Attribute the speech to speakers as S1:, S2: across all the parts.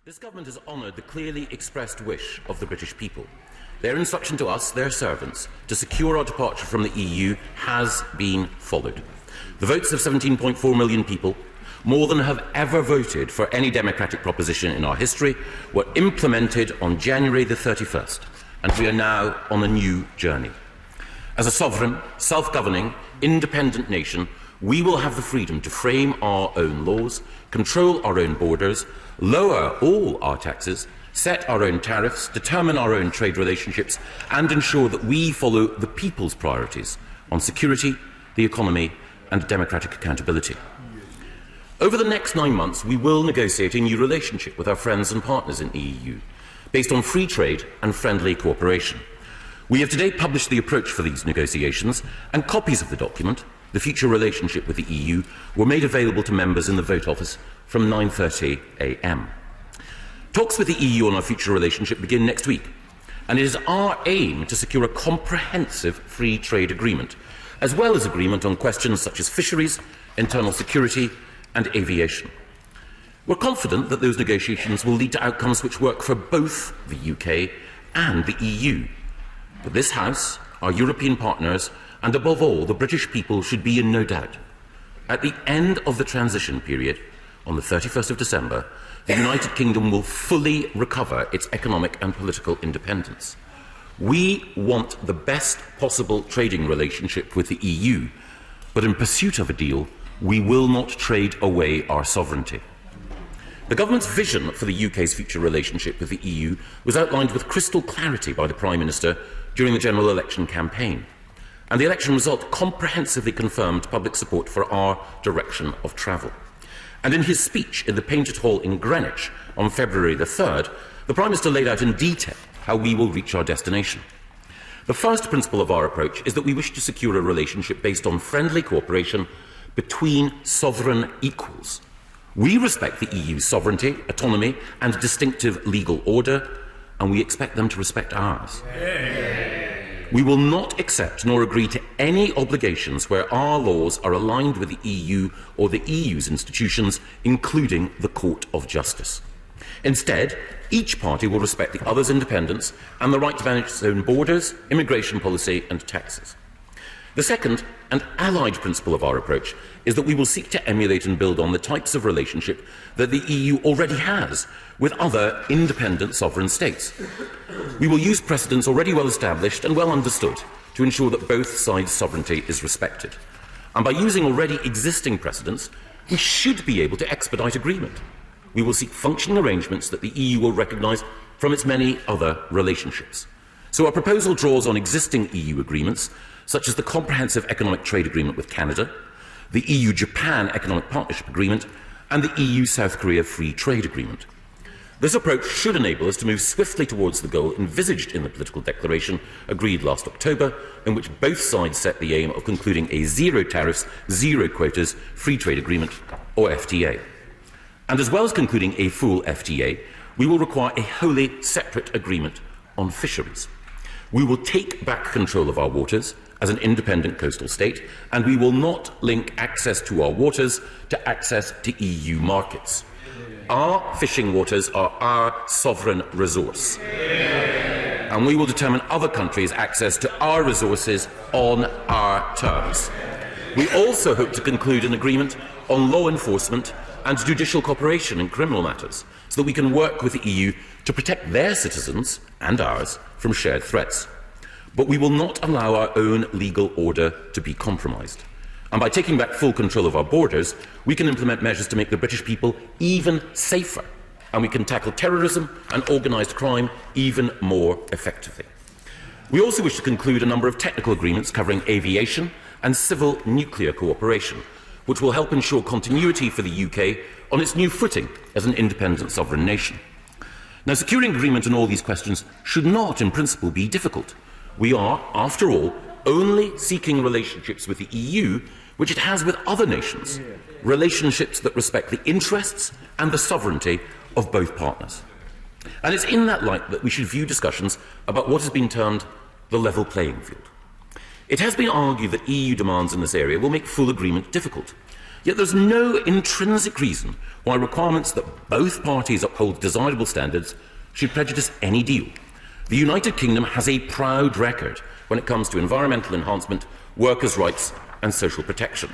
S1: This government has honoured the clearly expressed wish of the British people. Their instruction to us, their servants, to secure our departure from the EU has been followed. The votes of 17.4 million people, more than have ever voted for any democratic proposition in our history, were implemented on January the 31st, and we are now on a new journey. As a sovereign, self-governing, independent nation, we will have the freedom to frame our own laws, control our own borders, lower all our taxes, set our own tariffs, determine our own trade relationships, and ensure that we follow the people's priorities on security, the economy, and democratic accountability. Over the next 9 months, we will negotiate a new relationship with our friends and partners in the EU, based on free trade and friendly cooperation. We have today published the approach for these negotiations, and copies of the document, the future relationship with the EU, were made available to members in the Vote Office from 9:30 a.m. Talks with the EU on our future relationship begin next week, and it is our aim to secure a comprehensive free trade agreement, as well as agreement on questions such as fisheries, internal security and aviation. We're confident that those negotiations will lead to outcomes which work for both the UK and the EU. But this House, our European partners, and above all, the British people should be in no doubt. At the end of the transition period, on the 31st of December, the United Kingdom will fully recover its economic and political independence. We want the best possible trading relationship with the EU, but in pursuit of a deal, we will not trade away our sovereignty. The government's vision for the UK's future relationship with the EU was outlined with crystal clarity by the Prime Minister during the general election campaign, and the election result comprehensively confirmed public support for our direction of travel. And in his speech in the Painted Hall in Greenwich on February the 3rd, the Prime Minister laid out in detail how we will reach our destination. The first principle of our approach is that we wish to secure a relationship based on friendly cooperation between sovereign equals. We respect the EU's sovereignty, autonomy and distinctive legal order, and we expect them to respect ours. We will not accept nor agree to any obligations where our laws are aligned with the EU or the EU's institutions, including the Court of Justice. Instead, each party will respect the other's independence and the right to manage its own borders, immigration policy and taxes. The second and allied principle of our approach is that we will seek to emulate and build on the types of relationship that the EU already has with other independent sovereign states. We will use precedents already well established and well understood to ensure that both sides' sovereignty is respected. And by using already existing precedents, we should be able to expedite agreement. We will seek functioning arrangements that the EU will recognise from its many other relationships. So our proposal draws on existing EU agreements, such as the Comprehensive Economic Trade Agreement with Canada, the EU-Japan Economic Partnership Agreement, and the EU-South Korea Free Trade Agreement. This approach should enable us to move swiftly towards the goal envisaged in the political declaration agreed last October, in which both sides set the aim of concluding a zero tariffs, zero quotas free trade agreement, or FTA. And as well as concluding a full FTA, we will require a wholly separate agreement on fisheries. We will take back control of our waters as an independent coastal state, and we will not link access to our waters to access to EU markets. Our fishing waters are our sovereign resource, and we will determine other countries' access to our resources on our terms. We also hope to conclude an agreement on law enforcement and judicial cooperation in criminal matters, so that we can work with the EU to protect their citizens and ours from shared threats. But we will not allow our own legal order to be compromised. And by taking back full control of our borders, we can implement measures to make the British people even safer, and we can tackle terrorism and organised crime even more effectively. We also wish to conclude a number of technical agreements covering aviation and civil nuclear cooperation, which will help ensure continuity for the UK on its new footing as an independent sovereign nation. Now, securing agreement on all these questions should not, in principle, be difficult. We are, after all, only seeking relationships with the EU which it has with other nations, relationships that respect the interests and the sovereignty of both partners. And it's in that light that we should view discussions about what has been termed the level playing field. It has been argued that EU demands in this area will make full agreement difficult. Yet there's no intrinsic reason why requirements that both parties uphold desirable standards should prejudice any deal. The United Kingdom has a proud record when it comes to environmental enhancement, workers' rights and social protection.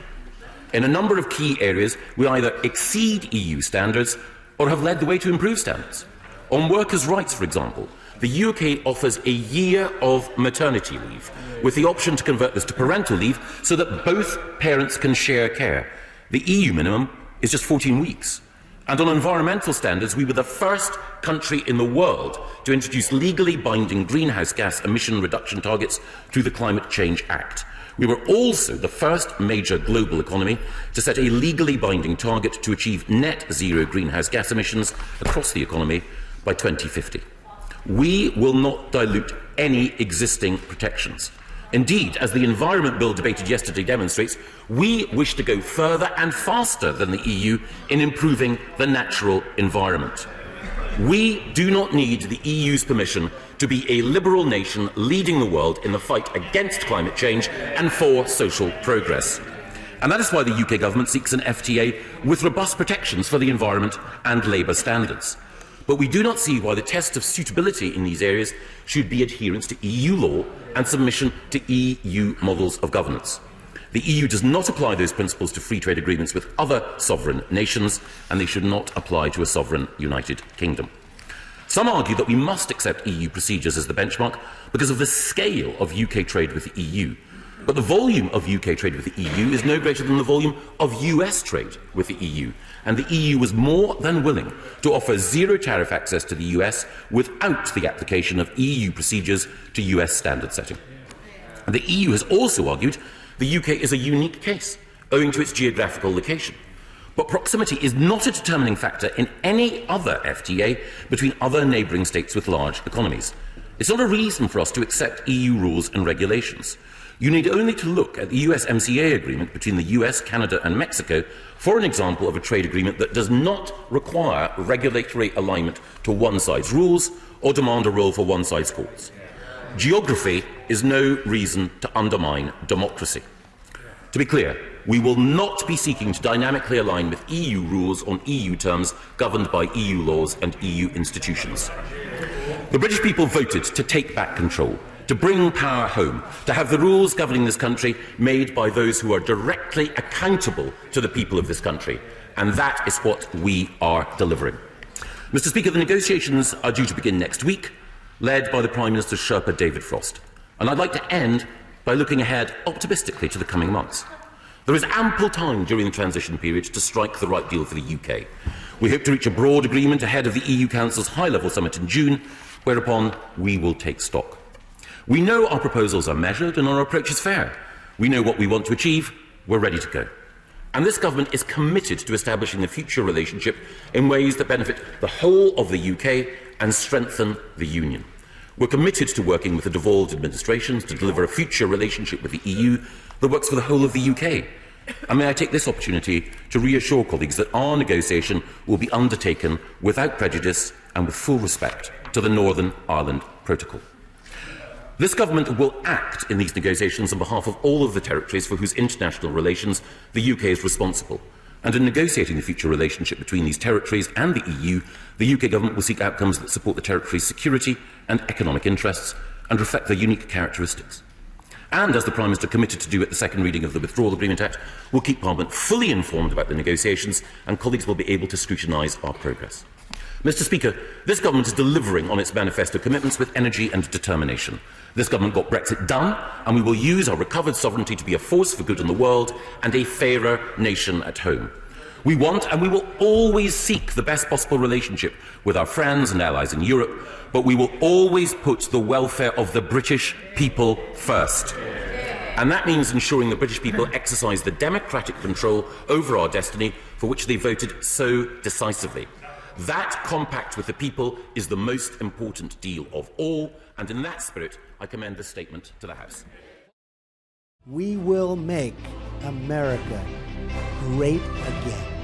S1: In a number of key areas, we either exceed EU standards or have led the way to improve standards. On workers' rights, for example, the UK offers a year of maternity leave, with the option to convert this to parental leave so that both parents can share care. The EU minimum is just 14 weeks. And on environmental standards, we were the first country in the world to introduce legally binding greenhouse gas emission reduction targets through the Climate Change Act. We were also the first major global economy to set a legally binding target to achieve net zero greenhouse gas emissions across the economy by 2050. We will not dilute any existing protections. Indeed, as the Environment Bill debated yesterday demonstrates, we wish to go further and faster than the EU in improving the natural environment. We do not need the EU's permission to be a liberal nation leading the world in the fight against climate change and for social progress. And that is why the UK government seeks an FTA with robust protections for the environment and labour standards. But we do not see why the test of suitability in these areas should be adherence to EU law and submission to EU models of governance. The EU does not apply those principles to free trade agreements with other sovereign nations, and they should not apply to a sovereign United Kingdom. Some argue that we must accept EU procedures as the benchmark because of the scale of UK trade with the EU. But the volume of UK trade with the EU is no greater than the volume of US trade with the EU, and the EU was more than willing to offer zero tariff access to the US without the application of EU procedures to US standard setting. And the EU has also argued the UK is a unique case, owing to its geographical location. But proximity is not a determining factor in any other FTA between other neighbouring states with large economies. It's not a reason for us to accept EU rules and regulations. You need only to look at the USMCA agreement between the US, Canada and Mexico for an example of a trade agreement that does not require regulatory alignment to one side's rules or demand a role for one side's courts. Geography is no reason to undermine democracy. To be clear, we will not be seeking to dynamically align with EU rules on EU terms governed by EU laws and EU institutions. The British people voted to take back control, to bring power home, to have the rules governing this country made by those who are directly accountable to the people of this country. And that is what we are delivering. Mr. Speaker, the negotiations are due to begin next week, led by the Prime Minister's Sherpa David Frost. And I'd like to end by looking ahead optimistically to the coming months. There is ample time during the transition period to strike the right deal for the UK. We hope to reach a broad agreement ahead of the EU Council's high-level summit in June, whereupon we will take stock. We know our proposals are measured and our approach is fair. We know what we want to achieve. We're ready to go. And this government is committed to establishing a future relationship in ways that benefit the whole of the UK and strengthen the Union. We're committed to working with the devolved administrations to deliver a future relationship with the EU that works for the whole of the UK. And may I take this opportunity to reassure colleagues that our negotiation will be undertaken without prejudice and with full respect to the Northern Ireland Protocol. This government will act in these negotiations on behalf of all of the territories for whose international relations the UK is responsible. And in negotiating the future relationship between these territories and the EU, the UK government will seek outcomes that support the territories' security and economic interests and reflect their unique characteristics. And, as the Prime Minister committed to do at the second reading of the Withdrawal Agreement Act, we'll keep Parliament fully informed about the negotiations and colleagues will be able to scrutinise our progress. Mr. Speaker, this government is delivering on its manifesto commitments with energy and determination. This government got Brexit done, and we will use our recovered sovereignty to be a force for good in the world and a fairer nation at home. We want and we will always seek the best possible relationship with our friends and allies in Europe, but we will always put the welfare of the British people first. And that means ensuring the British people exercise the democratic control over our destiny for which they voted so decisively. That compact with the people is the most important deal of all, and in that spirit, I commend this statement to the House.
S2: We will make America great again.